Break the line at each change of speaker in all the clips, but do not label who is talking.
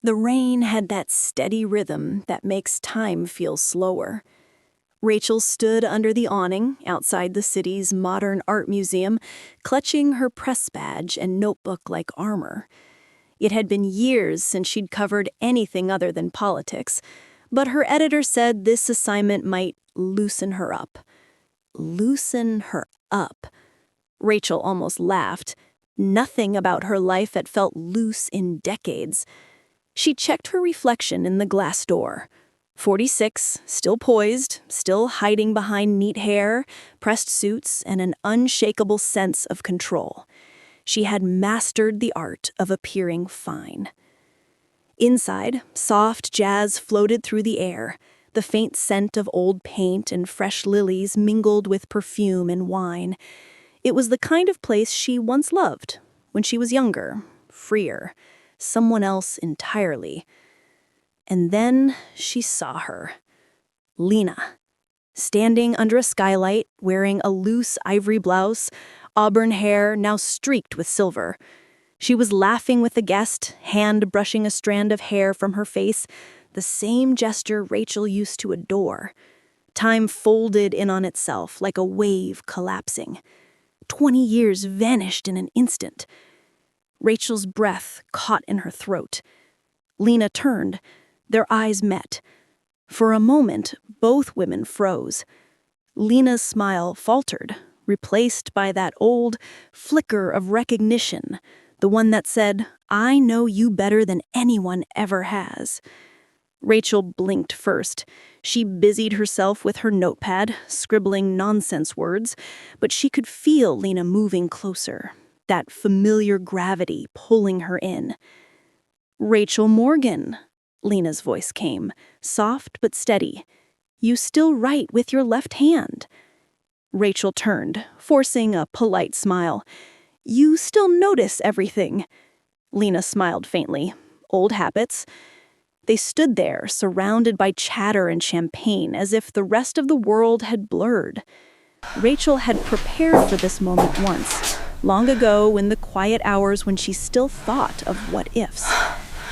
The rain had that steady rhythm that makes time feel slower. Rachel stood under the awning outside the city's modern art museum, clutching her press badge and notebook like armor. It had been years since she'd covered anything other than politics, but her editor said this assignment might loosen her up. Loosen her up. Rachel almost laughed. Nothing about her life had felt loose in decades. She checked her reflection in the glass door. 46, still poised, still hiding behind neat hair, pressed suits, and an unshakable sense of control. She had mastered the art of appearing fine. Inside, soft jazz floated through the air. The faint scent of old paint and fresh lilies mingled with perfume and wine. It was the kind of place she once loved, when she was younger, freer, someone else entirely. And then she saw her. Lena. Standing under a skylight, wearing a loose ivory blouse, auburn hair now streaked with silver. She was laughing with the guest, hand brushing a strand of hair from her face, the same gesture Rachel used to adore. Time folded in on itself like a wave collapsing. 20 years vanished in an instant. Rachel's breath caught in her throat. Lena turned. Their eyes met. For a moment, both women froze. Lena's smile faltered, replaced by that old flicker of recognition, the one that said, "I know you better than anyone ever has." Rachel blinked first. She busied herself with her notepad, scribbling nonsense words, but she could feel Lena moving closer, that familiar gravity pulling her in. "Rachel Morgan," Lena's voice came, soft but steady. "You still write with your left hand." Rachel turned, forcing a polite smile. "You still notice everything." Lena smiled faintly. "Old habits." They stood there, surrounded by chatter and champagne, as if the rest of the world had blurred. Rachel had prepared for this moment once, long ago in the quiet hours when she still thought of what ifs.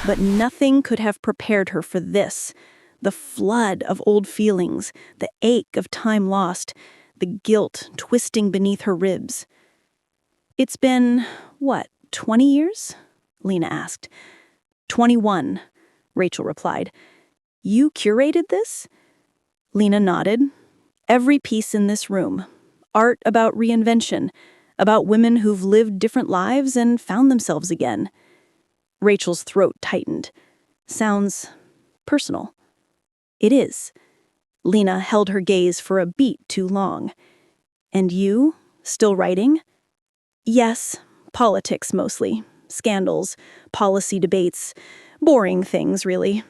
But nothing could have prepared her for this. The flood of old feelings, the ache of time lost, the guilt twisting beneath her ribs. "It's been, 20 years?" Lena asked. 21, Rachel replied. "You curated this?" Lena nodded. "Every piece in this room. Art about reinvention, about women who've lived different lives and found themselves again." Rachel's throat tightened. "Sounds personal." "It is." Lena held her gaze for a beat too long. "And you? Still writing?" "Yes, politics mostly. Scandals, policy debates. Boring things, really."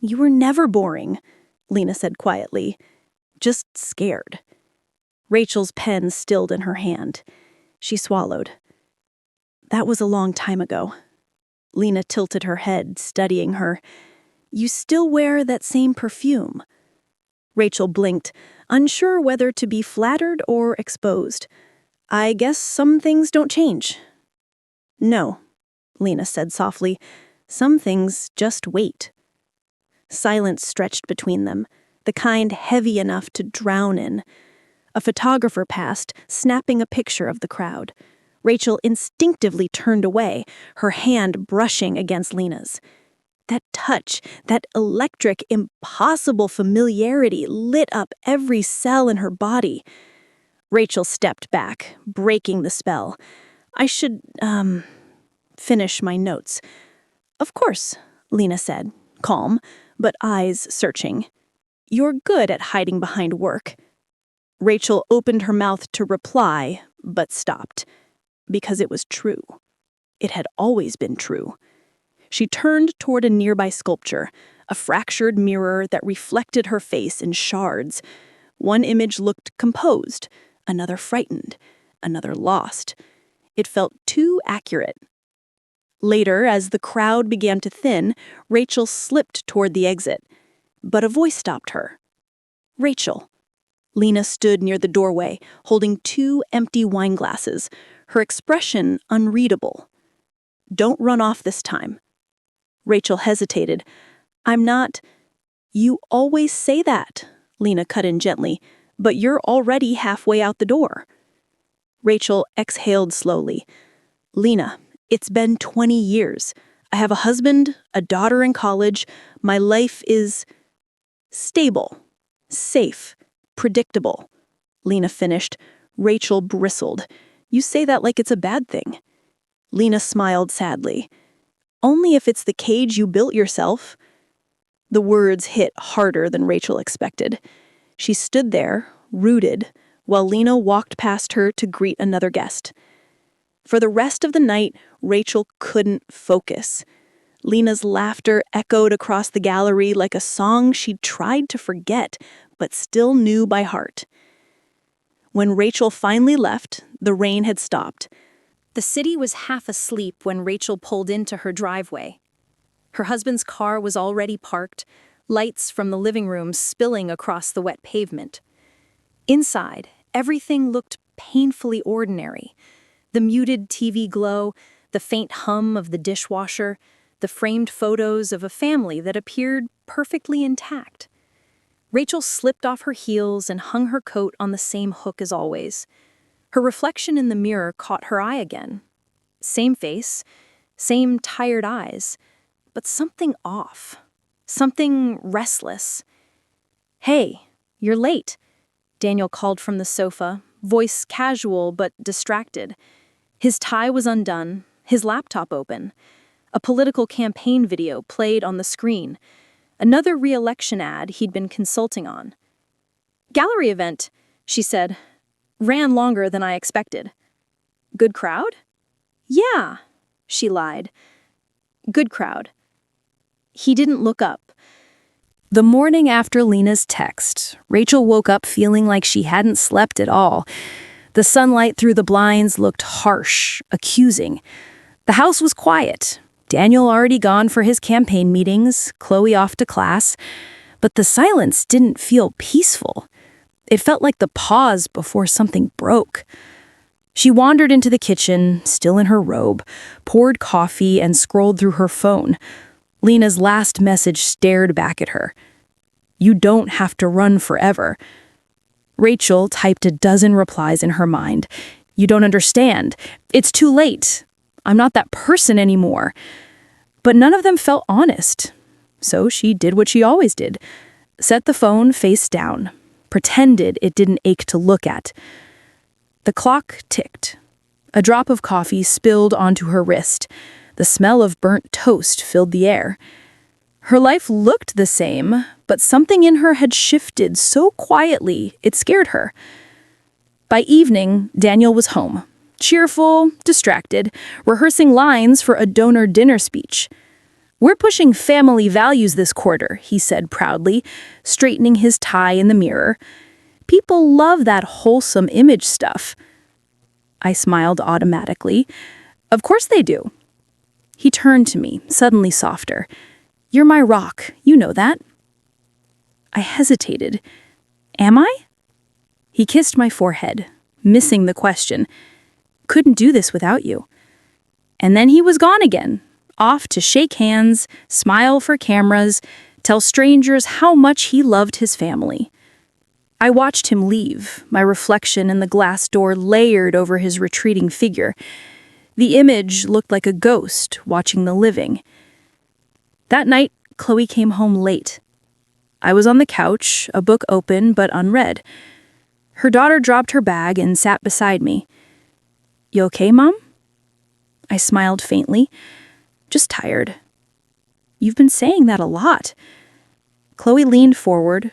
"You were never boring," Lena said quietly. "Just scared." Rachel's pen stilled in her hand. She swallowed. "That was a long time ago." Lena tilted her head, studying her. "You still wear that same perfume." Rachel blinked, unsure whether to be flattered or exposed. "I guess some things don't change." "No," Lena said softly. "Some things just wait." Silence stretched between them, the kind heavy enough to drown in. A photographer passed, snapping a picture of the crowd. Rachel instinctively turned away, her hand brushing against Lena's. That touch, that electric, impossible familiarity lit up every cell in her body. Rachel stepped back, breaking the spell. "I should, finish my notes." "Of course," Lena said, calm, but eyes searching. "You're good at hiding behind work." Rachel opened her mouth to reply, but stopped. Because it was true. It had always been true. She turned toward a nearby sculpture, a fractured mirror that reflected her face in shards. One image looked composed, another frightened, another lost. It felt too accurate. Later, as the crowd began to thin, Rachel slipped toward the exit. But a voice stopped her. "Rachel." Lena stood near the doorway, holding 2 empty wine glasses, her expression unreadable. "Don't run off this time." Rachel hesitated. I'm not. You always say that, Lena cut in gently, but you're already halfway out the door. Rachel exhaled slowly. Lena, it's been 20 years. I have a husband, a daughter in college. My life is stable, safe, predictable. Lena finished. Rachel bristled. You say that like it's a bad thing. Lena smiled sadly. Only if it's the cage you built yourself. The words hit harder than Rachel expected. She stood there, rooted, while Lena walked past her to greet another guest. For the rest of the night, Rachel couldn't focus. Lena's laughter echoed across the gallery like a song she'd tried to forget, but still knew by heart. When Rachel finally left, the rain had stopped. The city was half asleep when Rachel pulled into her driveway. Her husband's car was already parked, lights from the living room spilling across the wet pavement. Inside, everything looked painfully ordinary. The muted TV glow, the faint hum of the dishwasher, the framed photos of a family that appeared perfectly intact. Rachel slipped off her heels and hung her coat on the same hook as always. Her reflection in the mirror caught her eye again. Same face, same tired eyes, but something off. Something restless. Hey, you're late, Daniel called from the sofa, voice casual but distracted. His tie was undone, his laptop open. A political campaign video played on the screen. Another re-election ad he'd been consulting on. Gallery event, she said. Ran longer than I expected. Good crowd? Yeah, she lied. Good crowd. He didn't look up. The morning after Lena's text, Rachel woke up feeling like she hadn't slept at all. The sunlight through the blinds looked harsh, accusing. The house was quiet. Daniel already gone for his campaign meetings, Chloe off to class. But the silence didn't feel peaceful. It felt like the pause before something broke. She wandered into the kitchen, still in her robe, poured coffee and scrolled through her phone. Lena's last message stared back at her. You don't have to run forever. Rachel typed a dozen replies in her mind. You don't understand. It's too late. I'm not that person anymore. But none of them felt honest. So she did what she always did. Set the phone face down. Pretended it didn't ache to look at. The clock ticked. A drop of coffee spilled onto her wrist. The smell of burnt toast filled the air. Her life looked the same, but something in her had shifted so quietly it scared her. By evening, Daniel was home. Cheerful, distracted, rehearsing lines for a donor dinner speech. We're pushing family values this quarter, he said proudly, straightening his tie in the mirror. People love that wholesome image stuff. I smiled automatically. Of course they do. He turned to me, suddenly softer. You're my rock, you know that. I hesitated. Am I? He kissed my forehead, missing the question. Couldn't do this without you. And then he was gone again, off to shake hands, smile for cameras, tell strangers how much he loved his family. I watched him leave, my reflection in the glass door layered over his retreating figure. The image looked like a ghost watching the living. That night, Chloe came home late. I was on the couch, a book open but unread. Her daughter dropped her bag and sat beside me. You okay, Mom? I smiled faintly. Just tired. You've been saying that a lot. Chloe leaned forward,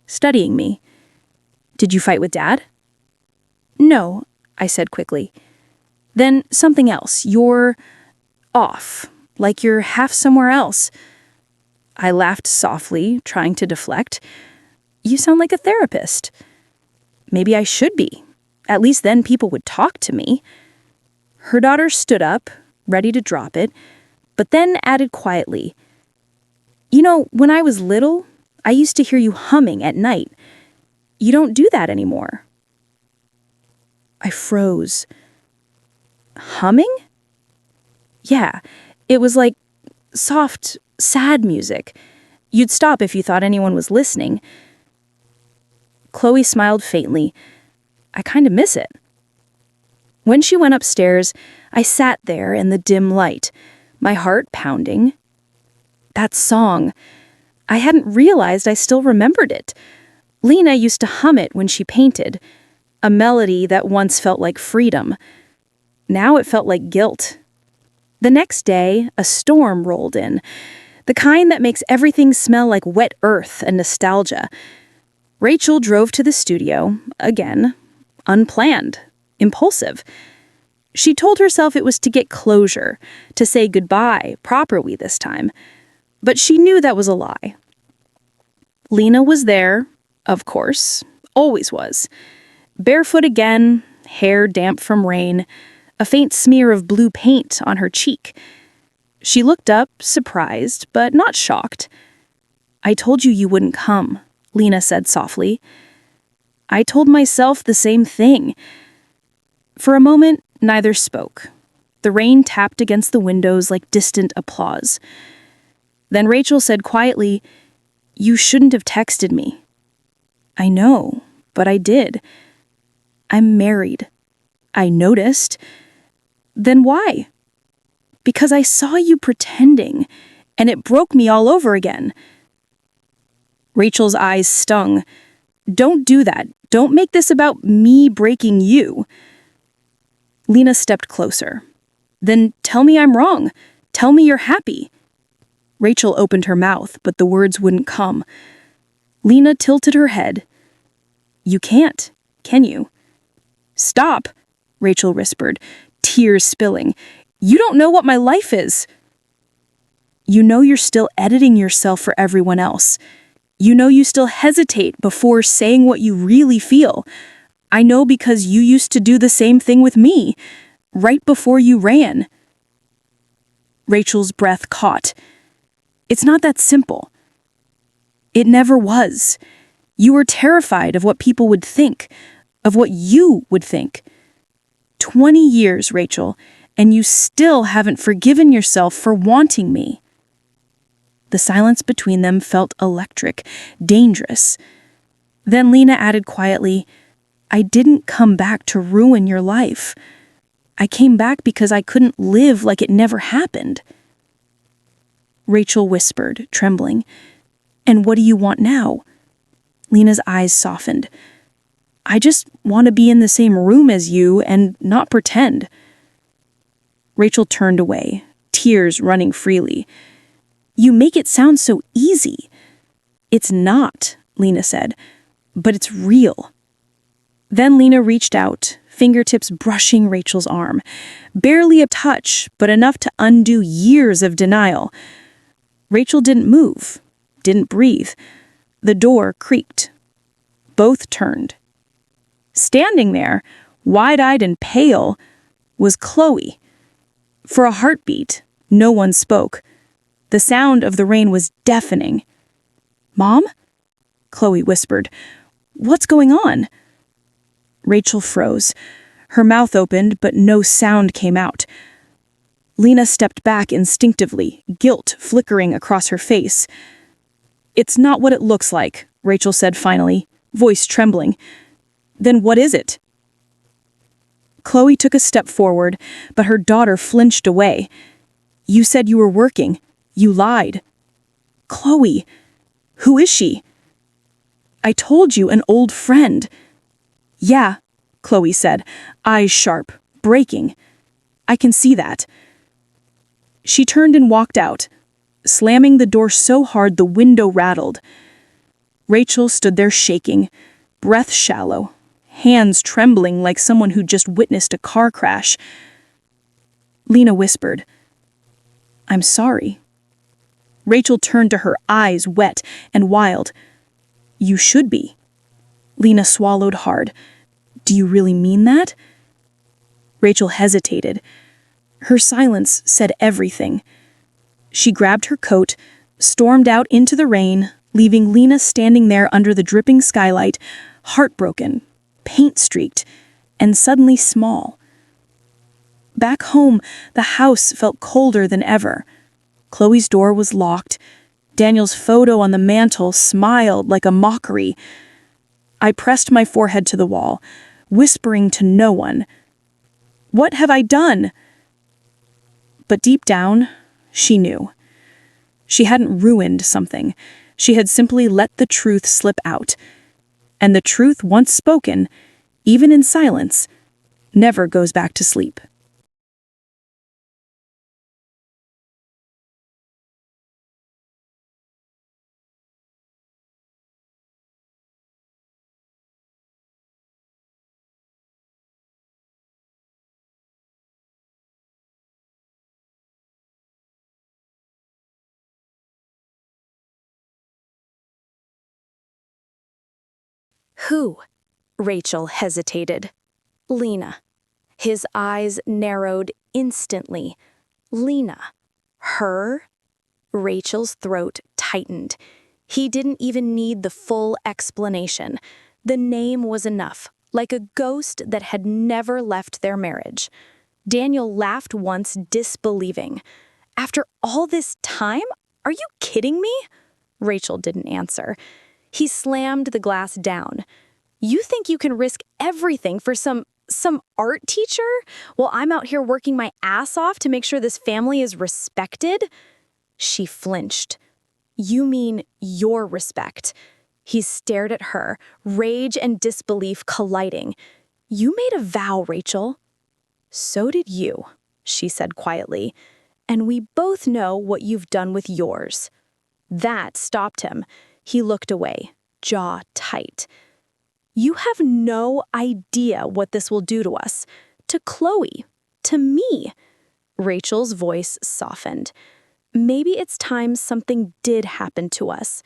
studying me. Did you fight with Dad? No, I said quickly. Then something else. You're off, like you're half somewhere else. I laughed softly, trying to deflect. You sound like a therapist. Maybe I should be. At least then people would talk to me. Her daughter stood up, ready to drop it, but then added quietly, You know, when I was little, I used to hear you humming at night. You don't do that anymore. I froze. Humming? Yeah, it was like
soft, sad music. You'd stop if you thought anyone was listening. Chloe smiled faintly. I kind of miss it. When she went upstairs, I sat there in the dim light, my heart pounding. That song. I hadn't realized I still remembered it. Lena used to hum it when she painted, a melody that once felt like freedom. Now it felt like guilt. The next day, a storm rolled in, the kind that makes everything smell like wet earth and nostalgia. Rachel drove to the studio, again, unplanned, impulsive. She told herself it was to get closure, to say goodbye properly this time. But she knew that was a lie. Lena was there, of course, always was. Barefoot again, hair damp from rain, a faint smear of blue paint on her cheek. She looked up, surprised, but not shocked. I told you wouldn't come, Lena said softly. I told myself the same thing. For a moment, neither spoke. The rain tapped against the windows like distant applause. Then Rachel said quietly, You shouldn't have texted me. I know, but I did. I'm married. I noticed. Then why? Because I saw you pretending, and it broke me all over again. Rachel's eyes stung. Don't do that. Don't make this about me breaking you. Lena stepped closer. Then tell me I'm wrong. Tell me you're happy. Rachel opened her mouth, but the words wouldn't come. Lena tilted her head. You can't, can you? Stop, Rachel whispered, tears spilling. You don't know what my life is. You know you're still editing yourself for everyone else. You know you still hesitate before saying what you really feel. I know because you used to do the same thing with me, right before you ran. Rachel's breath caught. It's not that simple. It never was. You were terrified of what people would think, of what you would think. 20 years, Rachel, and you still haven't forgiven yourself for wanting me. The silence between them felt electric, dangerous. Then Lena added quietly, I didn't come back to ruin your life. I came back because I couldn't live like it never happened. Rachel whispered, trembling. And what do you want now? Lena's eyes softened. I just want to be in the same room as you and not pretend. Rachel turned away, tears running freely. You make it sound so easy. It's not, Lena said, but it's real. Then Lena reached out, fingertips brushing Rachel's arm. Barely a touch, but enough to undo years of denial. Rachel didn't move, didn't breathe. The door creaked. Both turned. Standing there, wide-eyed and pale, was Chloe. For a heartbeat, no one spoke. The sound of the rain was deafening. Mom? Chloe whispered. What's going on? Rachel froze. Her mouth opened, but no sound came out. Lena stepped back instinctively, guilt flickering across her face. It's not what it looks like, Rachel said finally, voice trembling. Then what is it? Chloe took a step forward, but her daughter flinched away. You said you were working. You lied. Chloe, who is she? I told you, an old friend. Yeah, Chloe said, eyes sharp, breaking. I can see that. She turned and walked out, slamming the door so hard the window rattled. Rachel stood there shaking, breath shallow, hands trembling like someone who'd just witnessed a car crash. Lena whispered, I'm sorry. Rachel turned to her, eyes wet and wild. You should be. Lena swallowed hard. Do you really mean that? Rachel hesitated. Her silence said everything. She grabbed her coat, stormed out into the rain, leaving Lena standing there under the dripping skylight, heartbroken, paint-streaked, and suddenly small. Back home, the house felt colder than ever. Chloe's door was locked. Daniel's photo on the mantel smiled like a mockery. I pressed my forehead to the wall, whispering to no one. What have I done? But deep down, she knew. She hadn't ruined something. She had simply let the truth slip out. And the truth, once spoken, even in silence, never goes back to sleep.
Who? Rachel hesitated. Lena. His eyes narrowed instantly. Lena. Her? Rachel's throat tightened. He didn't even need the full explanation. The name was enough, like a ghost that had never left their marriage. Daniel laughed once, disbelieving. After all this time? Are you kidding me? Rachel didn't answer. He slammed the glass down. You think you can risk everything for some art teacher while I'm out here working my ass off to make sure this family is respected? She flinched. You mean your respect? He stared at her, rage and disbelief colliding. You made a vow, Rachel. So did you, she said quietly, and we both know what you've done with yours. That stopped him. He looked away, jaw tight. You have no idea what this will do to us. To Chloe. To me. Rachel's voice softened. Maybe it's time something did happen to us.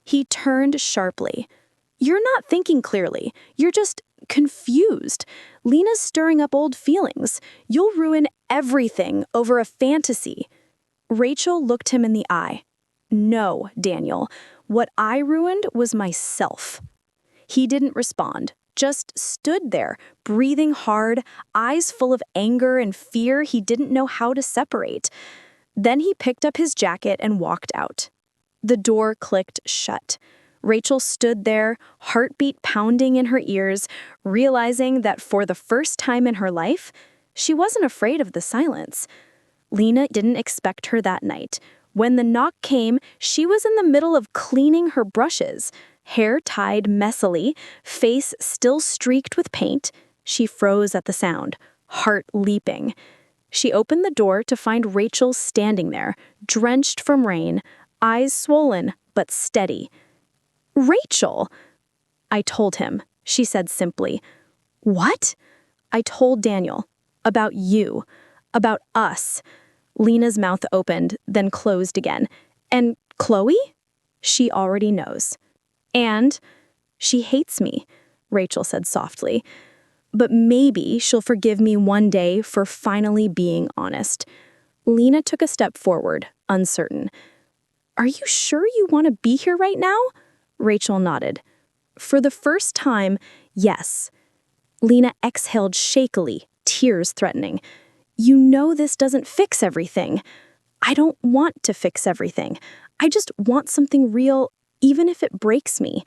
He turned sharply. You're not thinking clearly. You're just confused. Lena's stirring up old feelings. You'll ruin everything over a fantasy. Rachel looked him in the eye. No, Daniel. What I ruined was myself. He didn't respond, just stood there, breathing hard, eyes full of anger and fear he didn't know how to separate. Then he picked up his jacket and walked out. The door clicked shut. Rachel stood there, heartbeat pounding in her ears, realizing that for the first time in her life, she wasn't afraid of the silence. Lena didn't expect her that night. When the knock came, she was in the middle of cleaning her brushes. Hair tied messily, face still streaked with paint. She froze at the sound, heart leaping. She opened the door to find Rachel standing there, drenched from rain, eyes swollen but steady. Rachel! I told him, she said simply. What? I told Daniel. About you. About us. Lena's mouth opened, then closed again. And Chloe? She already knows. And she hates me, Rachel said softly. But maybe she'll forgive me one day for finally being honest. Lena took a step forward, uncertain. Are you sure you want to be here right now? Rachel nodded. For the first time, yes. Lena exhaled shakily, tears threatening. You know this doesn't fix everything. I don't want to fix everything. I just want something real, even if it breaks me.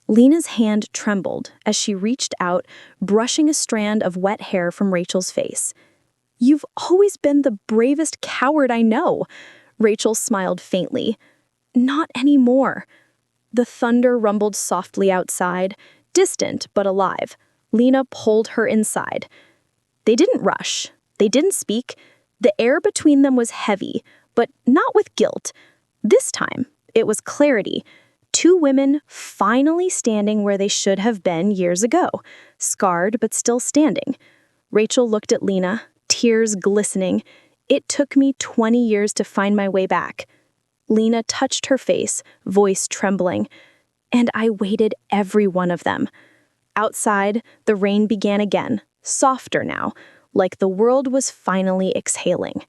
Lena's hand trembled as she reached out, brushing a strand of wet hair from Rachel's face. You've always been the bravest coward I know. Rachel smiled faintly. Not anymore. The thunder rumbled softly outside, distant but alive. Lena pulled her inside. They didn't rush. They didn't speak. The air between them was heavy, but not with guilt. This time, it was clarity. Two women finally standing where they should have been years ago, scarred but still standing. Rachel looked at Lena, tears glistening. It took me 20 years to find my way back. Lena touched her face, voice trembling. And I waited every one of them. Outside, the rain began again, softer now, like the world was finally exhaling.